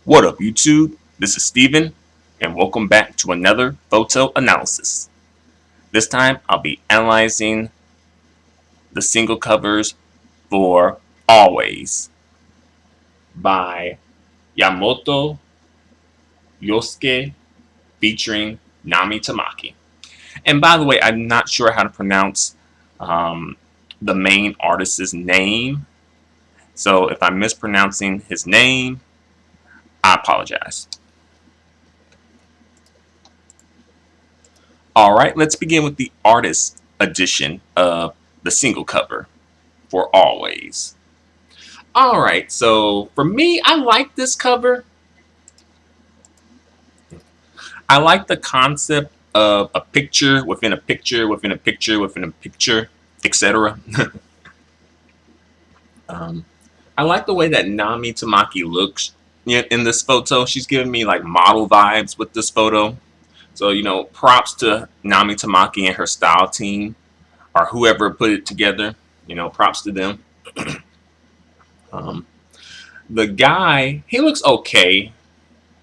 What up, YouTube? This is Steven, and welcome back to another photo analysis. This time, I'll be analyzing the single covers for Always by Yamamoto Yohske featuring Nami Tamaki. And by the way, I'm not sure how to pronounce the main artist's name, so if I'm mispronouncing his name, I apologize. Alright, let's begin with the artist edition of the single cover for Always. Alright, so for me, I like this cover. I like the concept of a picture within a picture within a picture within a picture, etc. I like the way that Nami Tamaki looks in this photo. She's giving me like model vibes with this photo. So, props to Nami Tamaki and her style team, or whoever put it together. Props to them. The guy, he looks okay.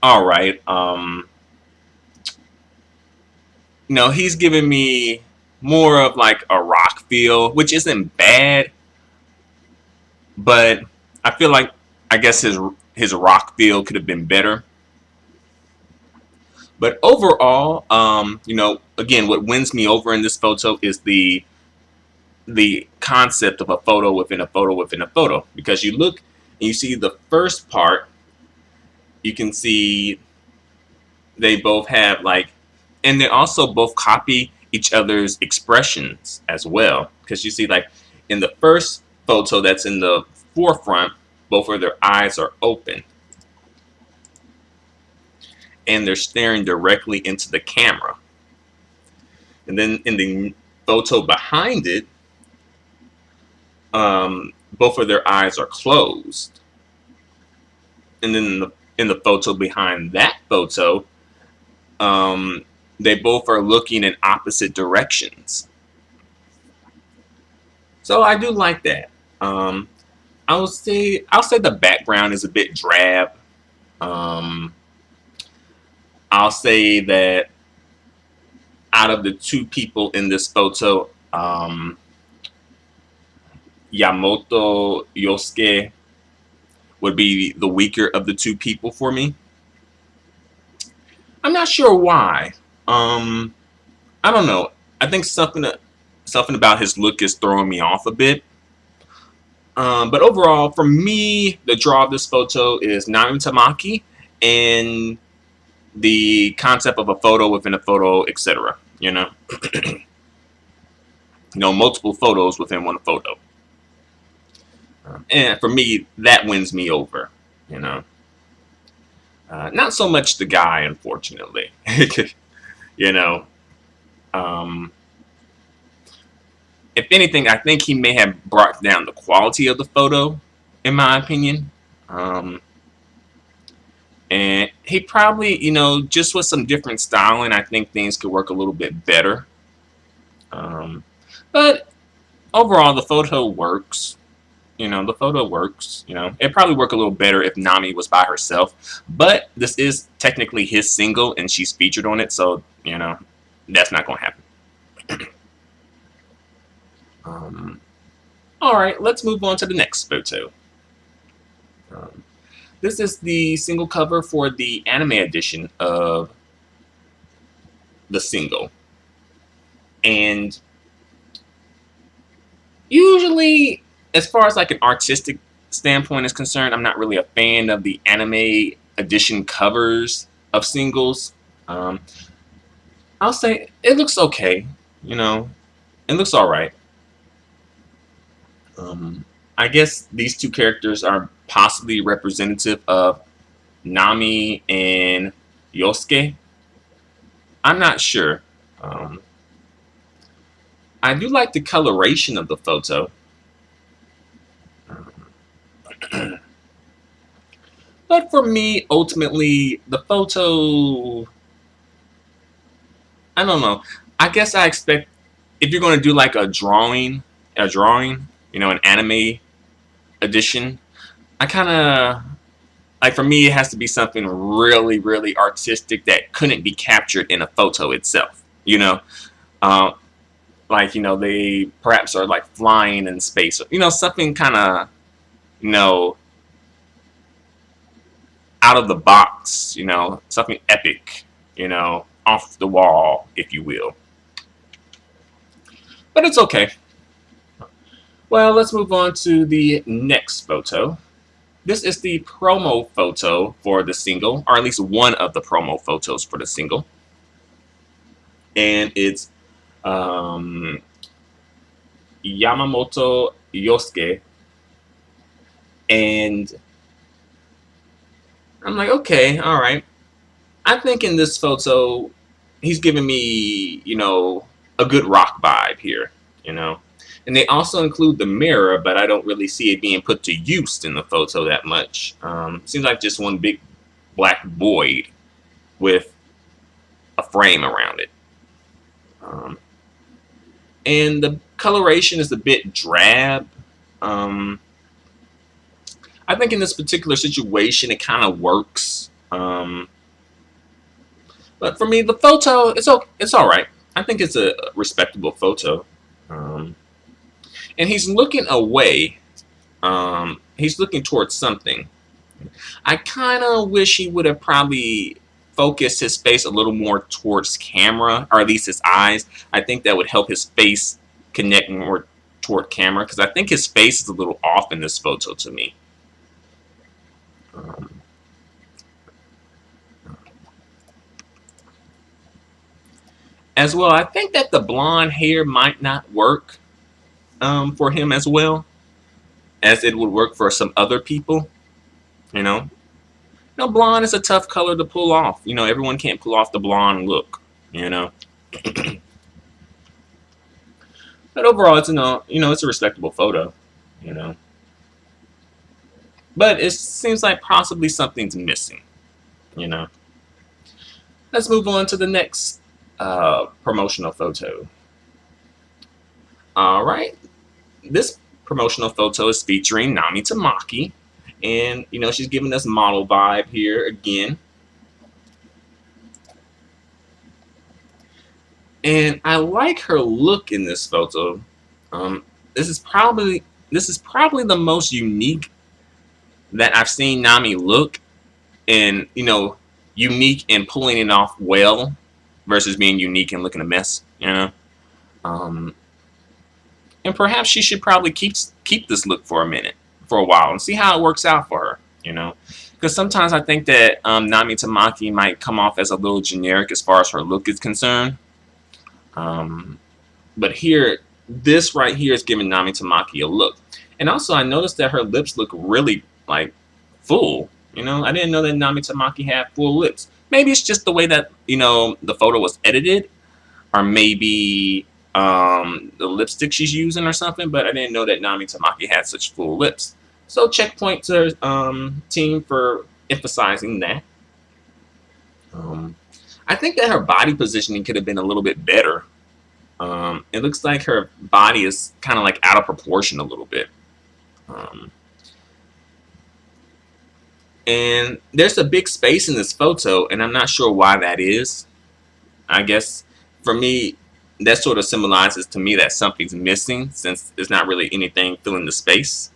All right. He's giving me more of like a rock feel, which isn't bad. But I feel like, I guess his rock feel could have been better. But overall, again, what wins me over in this photo is the concept of a photo within a photo within a photo. Because you look and you see the first part, you can see they both have and they also both copy each other's expressions as well. Because you see in the first photo that's in the forefront, both of their eyes are open. And they're staring directly into the camera. And then in the photo behind it, both of their eyes are closed. And then in the photo behind that photo, they both are looking in opposite directions. So I do like that. I'll say the background is a bit drab. I'll say that out of the two people in this photo, Yamamoto Yohske would be the weaker of the two people for me. I'm not sure why. I don't know. I think something about his look is throwing me off a bit. But overall, for me, the draw of this photo is Nami Tamaki and the concept of a photo within a photo, etc. Multiple photos within one photo. And for me, that wins me over. Not so much the guy, unfortunately. If anything, I think he may have brought down the quality of the photo, in my opinion. And he probably, just with some different styling, I think things could work a little bit better. But overall, the photo works. The photo works. It'd probably work a little better if Nami was by herself. But this is technically his single, and she's featured on it, so, that's not going to happen. Alright, let's move on to the next photo. This is the single cover for the anime edition of the single. And usually, as far as an artistic standpoint is concerned, I'm not really a fan of the anime edition covers of singles. I'll say it looks okay. It looks alright. I guess these two characters are possibly representative of Nami and Yoske. I'm not sure. I do like the coloration of the photo. But for me, ultimately, the photo, I don't know. I guess I expect if you're going to do a drawing, an anime edition, I kind of like for me, it has to be something really, really artistic that couldn't be captured in a photo itself. Uh, like they perhaps are like flying in space. Something kind of you know out of the box. Something epic. Off the wall, if you will. But it's okay. Well, let's move on to the next photo. This is the promo photo for the single, or at least one of the promo photos for the single. And it's Yamamoto Yohske. And I'm like, okay, all right. I think in this photo, he's giving me, a good rock vibe here, And they also include the mirror, but I don't really see it being put to use in the photo that much. Seems like just one big black void with a frame around it. And the coloration is a bit drab. I think in this particular situation, it kind of works. But for me, the photo, it's all right. I think it's a respectable photo. And he's looking away. He's looking towards something. I kind of wish he would have probably focused his face a little more towards camera, or at least his eyes. I think that would help his face connect more toward camera, because I think his face is a little off in this photo to me. As well, I think that the blonde hair might not work for him as well as it would work for some other people. Blonde is a tough color to pull off. Everyone can't pull off the blonde look. But overall, it's it's a respectable photo. But it seems like possibly something's missing. Let's move on to the next promotional photo. All right, this promotional photo is featuring Nami Tamaki, and she's giving us model vibe here again. And I like her look in this photo. This is probably the most unique that I've seen Nami look, and unique and pulling it off well, versus being unique and looking a mess. And perhaps she should probably keep this look for a while, and see how it works out for her. Because sometimes I think that Nami Tamaki might come off as a little generic as far as her look is concerned. But here, this right here is giving Nami Tamaki a look. And also, I noticed that her lips look really like full. I didn't know that Nami Tamaki had full lips. Maybe it's just the way that the photo was edited, or maybe the lipstick she's using or something. But I didn't know that Nami Tamaki had such full lips. So checkpoint to team for emphasizing that. I think that her body positioning could have been a little bit better. It looks like her body is kind of like out of proportion a little bit. And there's a big space in this photo, and I'm not sure why that is. I guess for me, that sort of symbolizes to me that something's missing, since there's not really anything filling the space.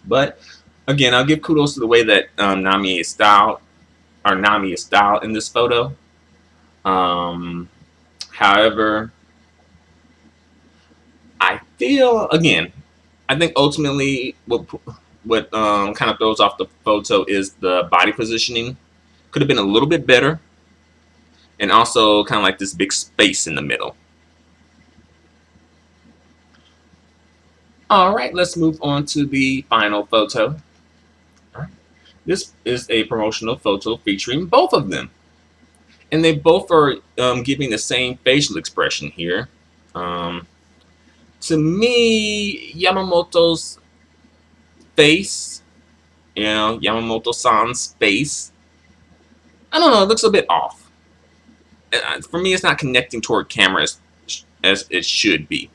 But again, I'll give kudos to the way that Nami is styled in this photo. However, I think ultimately what kind of throws off the photo is the body positioning. Could have been a little bit better, and also kind of like this big space in the middle. All right, let's move on to the final photo. This is a promotional photo featuring both of them. And they both are giving the same facial expression here. To me, Yamamoto's face, Yamamoto-san's face, I don't know, it looks a bit off. For me, it's not connecting toward camera as it should be.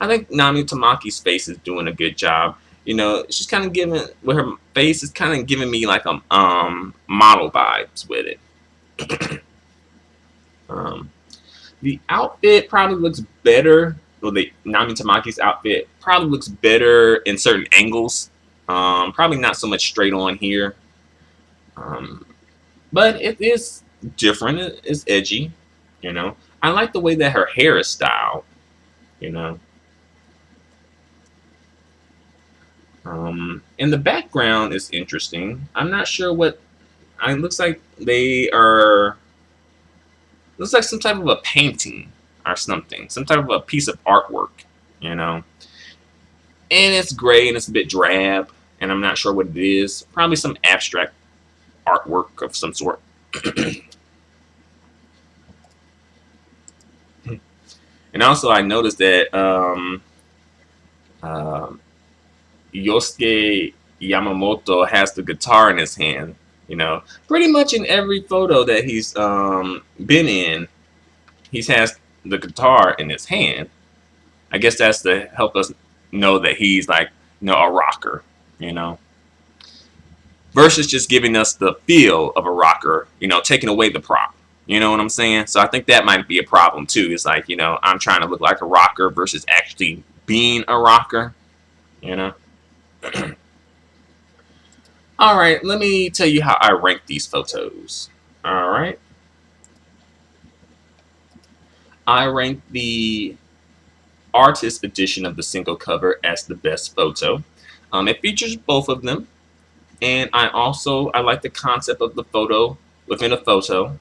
I think Nami Tamaki's face is doing a good job. You know, she's kind of giving, with her face is kind of giving me like a model vibes with it. um, the outfit probably looks better. Well, the Nami Tamaki's outfit probably looks better in certain angles. Probably not so much straight on here. But it is different. It's edgy. You know, I like the way that her hair is styled. You know, and the background is interesting. I'm not sure what. It looks like they are. Looks like some type of a painting or something, some type of a piece of artwork. You know, and it's gray and it's a bit drab, and I'm not sure what it is. Probably some abstract artwork of some sort. And also, I noticed that uh, Yoske Yamamoto has the guitar in his hand. You know, pretty much in every photo that he's been in, he has the guitar in his hand. I guess that's to help us know that he's like, you know, a rocker. You know, versus just giving us the feel of a rocker. You know, taking away the prop. You know what I'm saying? So I think that might be a problem too. It's like, you know, I'm trying to look like a rocker versus actually being a rocker. You know. All right, let me tell you how I rank these photos. All right. I rank the artist edition of the single cover as the best photo. It features both of them, and I like the concept of the photo within a photo,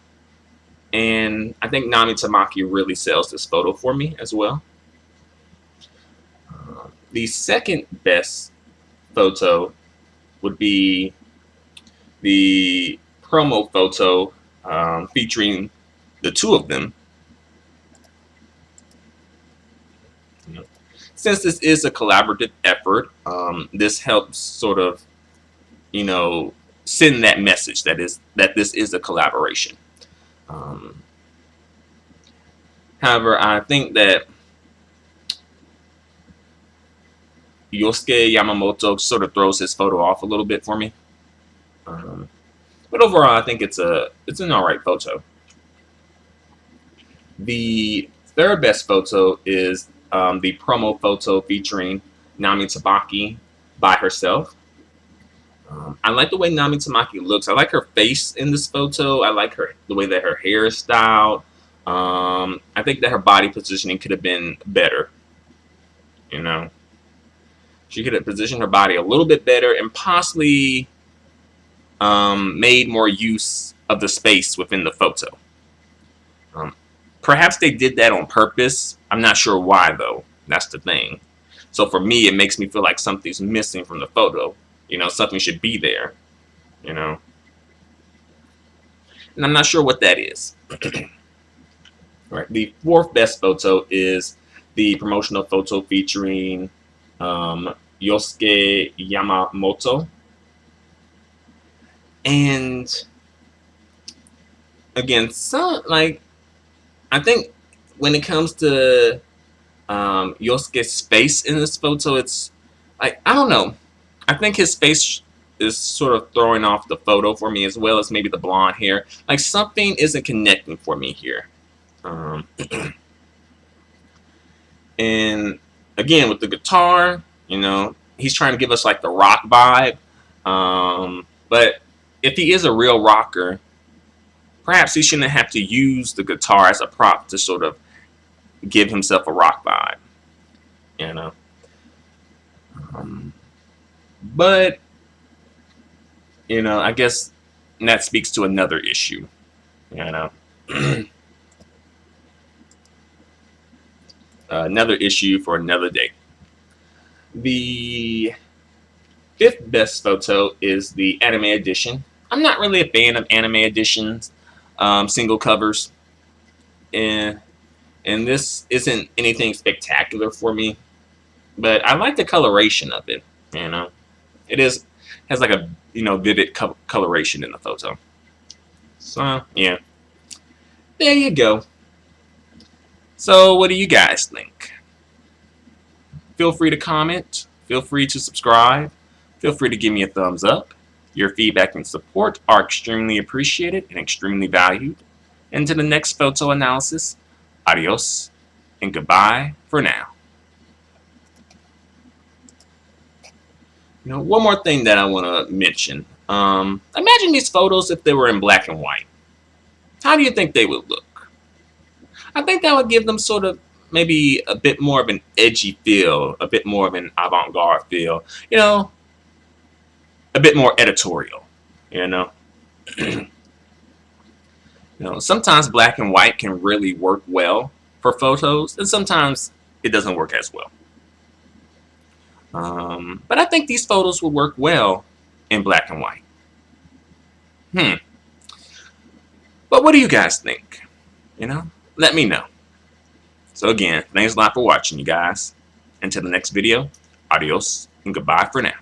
and I think Nami Tamaki really sells this photo for me as well. The second best photo would be the promo photo featuring the two of them. Since this is a collaborative effort, this helps sort of, you know, send that message that this is a collaboration. However, I think that Yoske Yamamoto sort of throws his photo off a little bit for me. But overall, I think it's an alright photo. The third best photo is the promo photo featuring Nami Tamaki by herself. I like the way Nami Tamaki looks. I like her face in this photo. I like the way that her hair is styled. I think that her body positioning could have been better. You know, she could have positioned her body a little bit better and possibly made more use of the space within the photo. Perhaps they did that on purpose. I'm not sure why, though. That's the thing. So for me, it makes me feel like something's missing from the photo. You know, something should be there. You know, and I'm not sure what that is. Right. The fourth best photo is the promotional photo featuring Yoske Yamamoto. And again, I think when it comes to Yoske's face in this photo, it's like, I don't know. I think his face is sort of throwing off the photo for me, as well as maybe the blonde hair. Like, something isn't connecting for me here. And again, with the guitar, you know, he's trying to give us like the rock vibe. But if he is a real rocker, perhaps he shouldn't have to use the guitar as a prop to sort of give himself a rock vibe. You know. But, you know, I guess that speaks to another issue. You know. Another issue for another day. The fifth best photo is the anime edition. I'm not really a fan of anime editions, single covers, and this isn't anything spectacular for me. But I like the coloration of it. You know, has like a, you know, vivid coloration in the photo. So yeah, there you go. So what do you guys think? Feel free to comment. feel free to subscribe. Feel free to give me a thumbs up. Your feedback and support are extremely appreciated and extremely valued. Until the next photo analysis, adios and goodbye for now. One more thing that I want to mention. Imagine these photos if they were in black and white. How do you think they would look? I think that would give them sort of maybe a bit more of an edgy feel, a bit more of an avant-garde feel, a bit more editorial, you know. Sometimes black and white can really work well for photos, and sometimes it doesn't work as well. But I think these photos will work well in black and white. But what do you guys think? Let me know. So again, thanks a lot for watching, you guys. Until the next video, adios and goodbye for now.